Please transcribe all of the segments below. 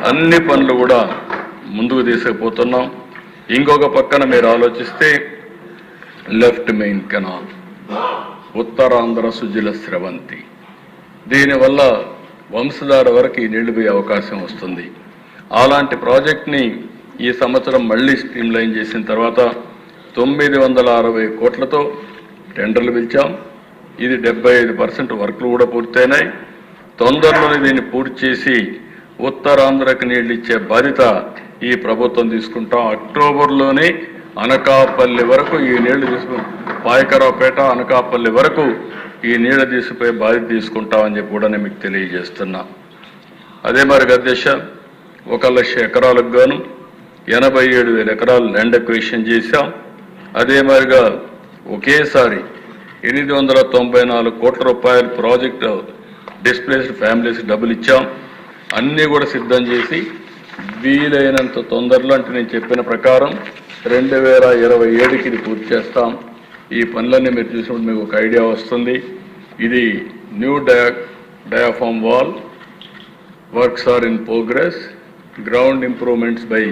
అన్ని పనులు కూడా ముందుకు తీసుకుపోతున్నాం. ఇంకొక పక్కన మీరు ఆలోచిస్తే left main canal, Uttarandhra Sujala Sravanthi, దీనివల్ల వంశధార వరకు ఈ నీళ్లు పోయే అవకాశం వస్తుంది. అలాంటి ప్రాజెక్ట్ని ఈ సంవత్సరం మళ్ళీ స్ట్రీమ్లైన్ చేసిన తర్వాత 960 కోట్లతో టెండర్లు పిలిచాం. ఇది 75% వర్క్లు కూడా పూర్తయినాయి. తొందరలోనే దీన్ని పూర్తి చేసి ఉత్తరాంధ్రకు నీళ్లు ఇచ్చే బాధ్యత ఈ ప్రభుత్వం తీసుకుంటాం. అక్టోబర్లోనే అనకాపల్లి వరకు ఈ నీళ్లు తీసుకు పాయకరావుపేట అనకాపల్లి వరకు ఈ నీళ్లు తీసుకుపోయే బాధ్యత తీసుకుంటామని చెప్పి కూడా నేను మీకు తెలియజేస్తున్నా. అదే మరి అధ్యక్ష, 1,00,000 ఎకరాలకు గాను 87,000 ఎకరాలు ల్యాండ్ అక్విజిషన్ చేశాం. అదే మరిగా ఒకేసారి 894 కోట్ల రూపాయల ప్రాజెక్టు డిస్ప్లేస్డ్ ఫ్యామిలీస్ డబ్బులు ఇచ్చాం. అన్నీ కూడా సిద్ధం చేసి వీలైనంత తొందరలో, అంటే నేను చెప్పిన ప్రకారం 2027కి ఇది పూర్తి చేస్తాం. ఈ పనులన్నీ మీరు చూసినప్పుడు మీకు ఒక ఐడియా వస్తుంది. ఇది new diaphragm wall works are in progress, ground improvements by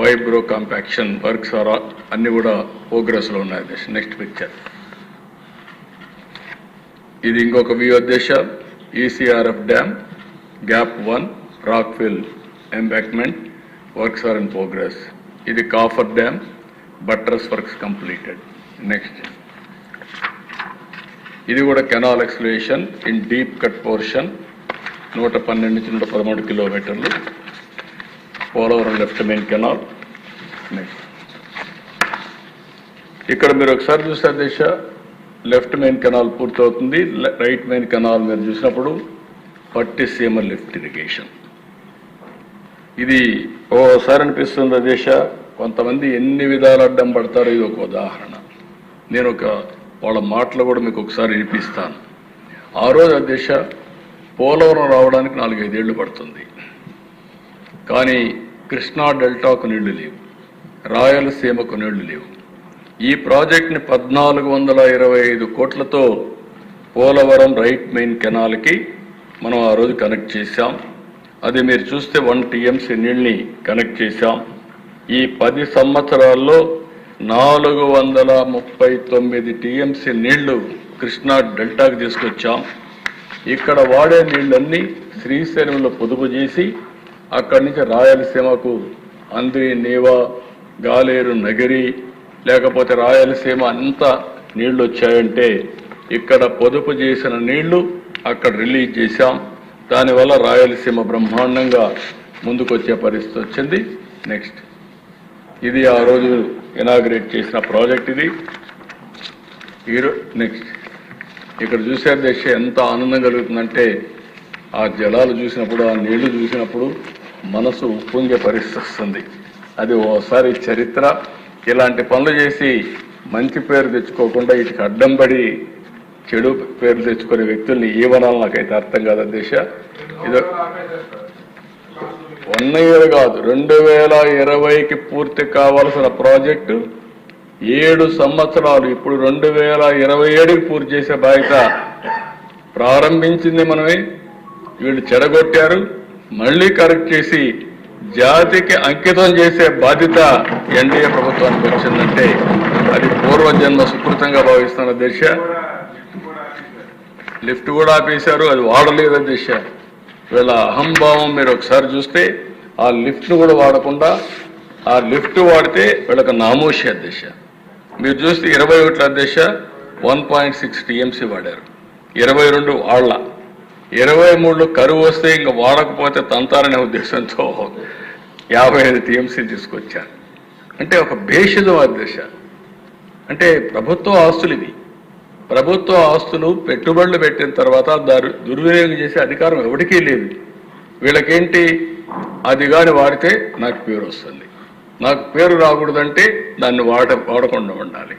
vibro compaction works are అన్ని కూడా ప్రోగ్రెస్లో ఉన్నాయి. నెక్స్ట్ పిక్చర్ ఇది ఇంకొక వ్యూ అధ్యక్ష. ECRF dam gap 1 rockfill embankment works are in progress. ఇది coffer dam buttress works completed. Next ఇది కూడా canal excavation in deep cut portion 112 నుంచి 113 కిలోమీటర్లు Polavaram left main canal. Next ఇక్కడ మీరు ఒకసారి చూస్తే దిశ లెఫ్ట్ మెయిన్ కెనాల్ పూర్తవుతుంది. రైట్ మెయిన్ కెనాల్ మీరు చూసినప్పుడు పట్టిసీమ లిఫ్ట్ ఇరిగేషన్. ఇది ఓసారి అనిపిస్తుంది దిశ, కొంతమంది ఎన్ని విధాలు అడ్డం పడతారో ఇది ఒక ఉదాహరణ. నేను వాళ్ళ మాటలు కూడా మీకు ఒకసారి వినిపిస్తాను. ఆ రోజు అధ్యక్ష పోలవరం రావడానికి 4-5 ఏళ్ళు పడుతుంది. కానీ కృష్ణా డెల్టాకు నీళ్లు లేవు, రాయలసీమకు నీళ్లు లేవు. ఈ ప్రాజెక్ట్ని 1425 కోట్లతో పోలవరం రైట్ మెయిన్ కెనాల్కి మనం ఆ రోజు కనెక్ట్ చేశాం. అది మీరు చూస్తే 1 TMC నీళ్ళని కనెక్ట్ చేశాం. ఈ 10 సంవత్సరాల్లో 439 TMC నీళ్లు కృష్ణా డెల్టాకి తీసుకొచ్చాం. ఇక్కడ వాడే నీళ్ళన్నీ శ్రీశైలంలో పొదుపు చేసి అక్కడి నుంచి రాయలసీమకు అంద్రి, నీవా, గాలేరు, నగిరి, లేకపోతే రాయలసీమ అంతా నీళ్లు వచ్చాయంటే ఇక్కడ పొదుపు చేసిన నీళ్లు అక్కడ రిలీజ్ చేశాం. దానివల్ల రాయలసీమ బ్రహ్మాండంగా ముందుకొచ్చే పరిస్థితి వచ్చింది. నెక్స్ట్ ఇది ఆ రోజు ఇనాగ్రేట్ చేసిన ప్రాజెక్ట్ ఇది. నెక్స్ట్ ఇక్కడ చూసే దేశ ఎంత ఆనందం కలుగుతుందంటే ఆ జలాలు చూసినప్పుడు, ఆ నీళ్లు చూసినప్పుడు మనసు ఉప్పొంగే పరిస్థితి వస్తుంది. అది ఓసారి చరిత్ర. ఇలాంటి పనులు చేసి మంచి పేరు తెచ్చుకోకుండా వీటికి అడ్డం పడి చెడు పేరు తెచ్చుకునే వ్యక్తుల్ని ఏమనాలి నాకైతే అర్థం కాదు అధ్యక్ష. ఇది 1 year కాదు, 2020కి పూర్తి కావాల్సిన ప్రాజెక్టు 7 సంవత్సరాలు, ఇప్పుడు 2027కి పూర్తి చేసే బాధ్యత. ప్రారంభించింది మనమే, వీళ్ళు చెడగొట్టారు, మళ్ళీ కరెక్ట్ చేసి జాతికి అంకితం చేసే బాధ్యత ఎన్డీఏ ప్రభుత్వానికి వచ్చిందంటే అది పూర్వజన్మ సుకృతంగా భావిస్తున్న దిశ. లిఫ్ట్ కూడా ఆపేశారు, అది వాడలేదు దిశ. వీళ్ళ అహంభావం మీరు ఒకసారి చూస్తే ఆ లిఫ్ట్ను కూడా వాడకుండా ఆ లిఫ్ట్ వాడితే వీళ్ళకి నామోషి అధ్యక్ష. మీరు చూస్తే 21 అధ్యక్ష 1.6 TMC వాడారు, 22 వాళ్ళ, 23 కరువు వస్తే ఇంకా వాడకపోతే తంతారనే ఉద్దేశంతో 55 TMC తీసుకొచ్చారు. అంటే ఒక భేషజం అధ్యక్ష. అంటే ప్రభుత్వ ఆస్తులు ఇవి. ప్రభుత్వ ఆస్తులు పెట్టుబడులు పెట్టిన తర్వాత దుర్వినియోగం చేసే అధికారం ఎవరికీ లేదు. వీళ్ళకేంటి, అది కానీ వాడితే నాకు పేరు వస్తుంది, నాకు పేరు రాకూడదంటే దాన్ని వాడకుండా ఉండాలి.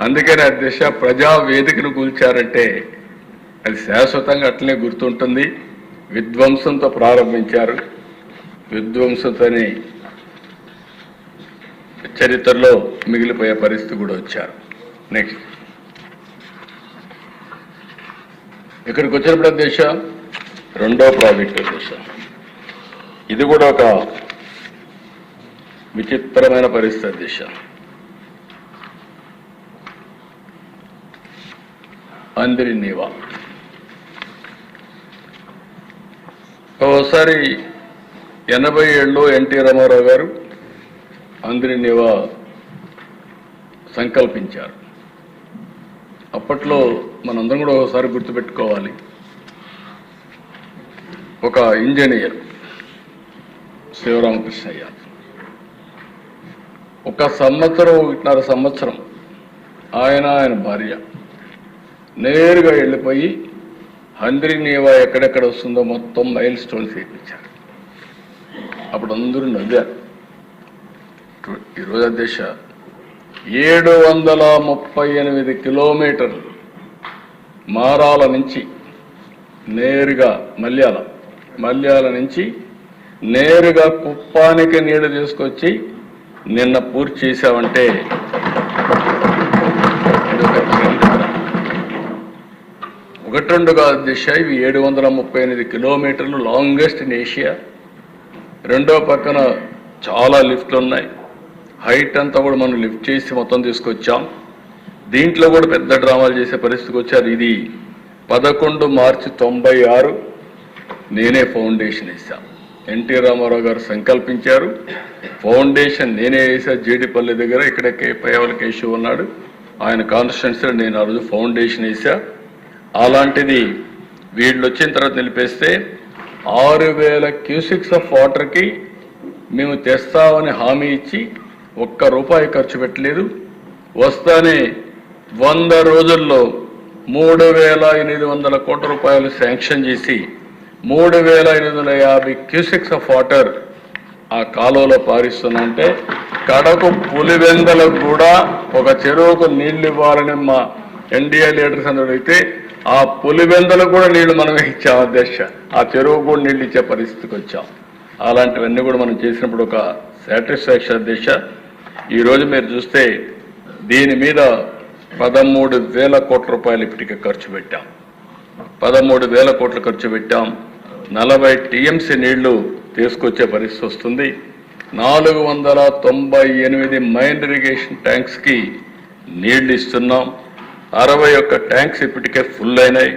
అందుకని అధ్యక్ష ప్రజా వేదికను కూల్చారంటే అది శాశ్వతంగా అట్లనే గుర్తుంటుంది. విధ్వంసంతో ప్రారంభించారు, విధ్వంసంతోనే చరిత్రలో మిగిలిపోయే పరిస్థితి కూడా వచ్చారు. నెక్స్ట్ ఇక్కడికి వచ్చినప్పుడు అధ్యక్ష రెండో ప్రాజెక్ట్ అధ్యక్ష ఇది కూడా ఒక విచిత్రమైన పరిస్థితి దిశ. అందరి నీవా ఒకసారి 87లో ఎన్టీ రామారావు గారు అందరి నీవా సంకల్పించారు. అప్పట్లో మనందరం కూడా ఒకసారి గుర్తుపెట్టుకోవాలి, ఒక ఇంజనీర్ శివరామకృష్ణయ్య ఒక సంవత్సరం 1.5 సంవత్సరం ఆయన భార్య నేరుగా వెళ్ళిపోయి హంద్రి నీవా ఎక్కడెక్కడ వస్తుందో మొత్తం మైల్ స్టోన్స్ వేయించారు. అప్పుడు అందరూ నవ్వారు. ఈరోజు అధ్యక్ష 738 కిలోమీటర్లు మారాల నుంచి నేరుగా మల్యాల నుంచి నేరుగా కుప్పానికి నీళ్లు తీసుకొచ్చి నిన్న పూర్తి చేశామంటే ఒకటి రెండు కాదు దిశ. ఇవి 738 కిలోమీటర్లు లాంగెస్ట్ ఇన్ ఏషియా. రెండో పక్కన చాలా లిఫ్ట్లు ఉన్నాయి. హైట్ అంతా కూడా మనం లిఫ్ట్ చేసి మొత్తం తీసుకొచ్చాం. దీంట్లో కూడా పెద్ద డ్రామాలు చేసే పరిస్థితికి వచ్చారు. ఇది 11 మార్చి 96 నేనే ఫౌండేషన్ వేశాను. ఎన్టీ రామారావు గారు సంకల్పించారు, ఫౌండేషన్ నేనే వేసా. జీడిపల్లి దగ్గర ఇక్కడ పయ్యవల కేశవ్ ఉన్నాడు, ఆయన కాన్స్టిట్యున్సీలో నేను ఆ రోజు ఫౌండేషన్ వేసా. అలాంటిది వీళ్ళు వచ్చిన తర్వాత నిలిపేస్తే 6000 క్యూసిక్స్ ఆఫ్ వాటర్కి మేము తెస్తామని హామీ ఇచ్చి ₹1 ఖర్చు పెట్టలేదు. వస్తానే 100 రోజుల్లో 3800 కోట్ల రూపాయలు శాంక్షన్ చేసి 3850 క్యూసిక్స్ ఆఫ్ వాటర్ ఆ కాలువలో పారిస్తున్నాంటే కడకు పులివెందలకు కూడా ఒక చెరువుకు నీళ్లు ఇవ్వాలని మా ఎన్డీఏ లీడర్స్ అందరూ అయితే ఆ పులివెందలకు కూడా నీళ్లు మనమే ఇచ్చాం అధ్యక్ష. ఆ చెరువుకు కూడా నీళ్లు ఇచ్చే పరిస్థితికి వచ్చాం. అలాంటివన్నీ కూడా మనం చేసినప్పుడు ఒక సాటిస్ఫాక్షన్ అధ్యక్ష. ఈరోజు మీరు చూస్తే దీని మీద 13,000 కోట్ల రూపాయలు ఇప్పటికే ఖర్చు పెట్టాం. 13,000 కోట్లు ఖర్చు పెట్టాం. 40 టీఎంసీ నీళ్లు తీసుకొచ్చే పరిస్థితి వస్తుంది. 498 మైన్ ఇరిగేషన్ ట్యాంక్స్కి నీళ్లు ఇస్తున్నాం. 61 ట్యాంక్స్ ఇప్పటికే ఫుల్ అయినాయి.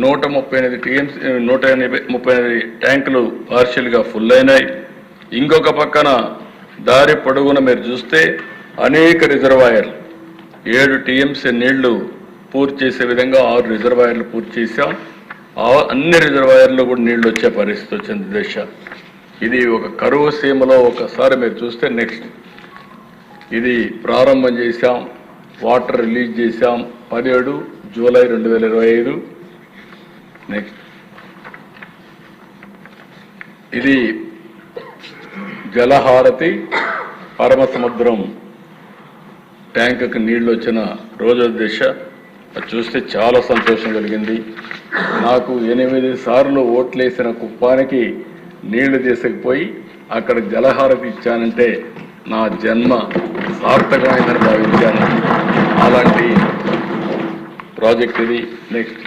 138 టీఎంసీ 138 ట్యాంకులు పార్షియల్గా ఫుల్ అయినాయి. ఇంకొక పక్కన దారి పొడుగున మీరు చూస్తే అనేక రిజర్వాయర్లు 7 టీఎంసీ నీళ్లు పూర్తి చేసే విధంగా 6 రిజర్వాయర్లు పూర్తి చేశాం. అన్ని రిజర్వాయర్లు కూడా నీళ్లు వచ్చే పరిస్థితి వచ్చింది దశ. ఇది ఒక కరువు సీమలో ఒకసారి మీరు చూస్తే నెక్స్ట్ ఇది ప్రారంభం చేశాం, వాటర్ రిలీజ్ చేశాం 17 జూలై 2025. నెక్స్ట్ ఇది జలహారతి పరమ సముద్రం ట్యాంకుకి నీళ్లు వచ్చిన రోజు దిశ. అది చూస్తే చాలా సంతోషం కలిగింది. నాకు 8 సార్లు ఓట్లేసిన కుప్పానికి నీళ్లు తీసుకుపోయి అక్కడ జలహారతి ఇచ్చానంటే నా జన్మ సార్థకమైందని భావించాను. అలాంటి ప్రాజెక్ట్ ఇది. నెక్స్ట్